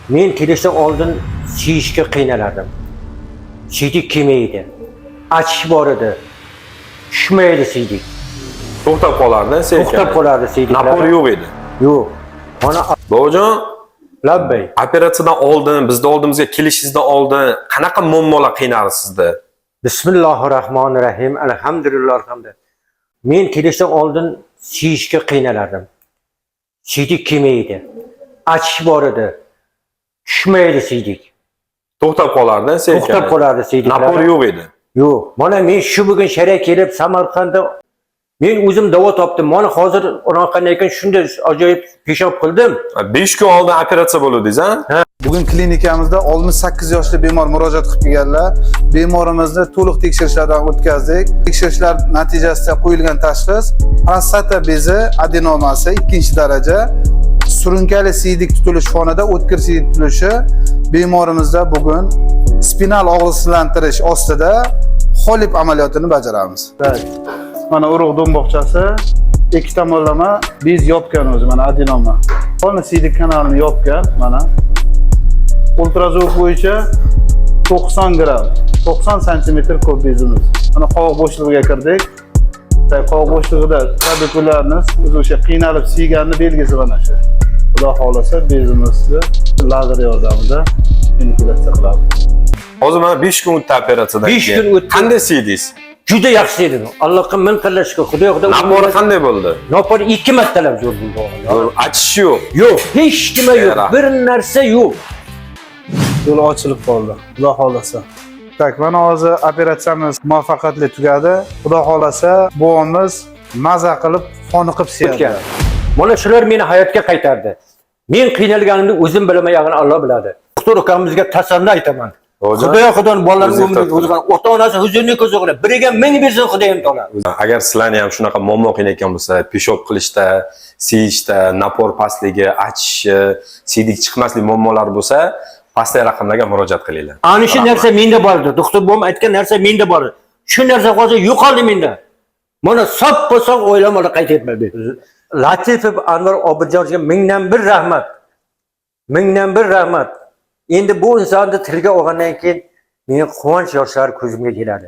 Men kelishdan oldin siyishga qiynaladim. Siydik kelmaydi. Achish bor edi. Tushmaydi siydik. To'xtab qolardi, sen. To'xtab qolardi siydik. Napor yo'q edi. Yo'q. Mana Bobojon, labbay. operatsiyadan oldin, bizning oldimizga kelishingizdan oldin qanaqa muammolar qiynardi sizni? Bismillahirrahmanirrahim. Alhamdulillah. Men kelishdan oldin siyishga qiynaladim. Siydik kelmaydi. Achish bor edi. Tushmaydi siydik. To'xtab qolardi, sen. To'xtab qolardi siydik. Napor yo'q edi. Yo'q. Mana men shu bugun sharak kelib Samarqandda men o'zim davo topdim. Mana hozir unaqandan ekan shunday ajoyib peshob qildim. 5 kun oldin operatsiya bo'luvdingiz, ha? Bugun klinikamizda 68 yoshli bemor murojaat qilib kelganlar. Bemorimizni to'liq tekshirishlardan o'tkazdik. Tekshirishlar natijasida qo'yilgan tashxis prostata bezi adenomasi 2-daraja, surunkali siydik tutilish fonida o'tkir siydik tutilishi. Bemorimizda bugun spinal og'izlantirish ostida xolib amaliyotini bajaramiz. Mana urug' do'mboqchasi, ikki tomonlama bez yopgan o'zi, mana adenoma. Qolni siydik kanalini yopgan, mana. Ultrazvuk bo'yicha 90 gram, 90 santimetr ko'p bezimiz. Mana qovoq bo'shlig'iga kirdik. Qovoq bo'shlig'ida trabekularimiz o'sha qiynalib siyganni belgisi mana shu. Xudo xolasa bezimizni lazer yordamida manipulyatsiya qilamiz. Hozir mana 5 kun o'tdi operatsiyadan. 5 kun o'tdi. Qanday siydingiz? Juda yaxshi edi. Allohga ming xilla shukr. Xudoga Napori qanday bo'ldi? Napor 2 martalab zo'r bo'ldi. Achish yo'q. Yo'q, hech nima yo'q. Bir narsa yo'q. Yo'l ochilib qoldi. Xudo xolasa. Tak, mana hozir operatsiyamiz muvaffaqiyatli tugadi. Xudo xolasa, buvamiz maza qilib, qoniqib siyadi. Mana shular meni hayotga qaytardi. Men qiynalganimni o'zim bilmayman, Alloh biladi. Doktor ukamizga tasanno aytaman. Xudodan bolalarning umriga o'zgan ota-onasi huzurni ko'zog'ida biriga ming bersin Xudoyim taolo. Agar sizlarni ham shunaqa muammo qiynayotgan bo'lsa, peshob qilishda, siyishda, napor pastligi, achishi, siydik chiqmaslik muammolari bo'lsa, pastdagi raqamlarga murojaat qilinglar. Ana shu narsa menda bor edi. Doktor bo'm aytgan narsa menda bor edi. Shu narsa hozir yo'qoldi menda. Mana sop-po'soq o'ylamadi qaytayapman. Latifov Anvar Obidjonovga mingdan bir rahmat. Mingdan bir rahmat. Endi bu insonni tilga olgandan keyin men quvonch yoshlari ko'zimga keladi.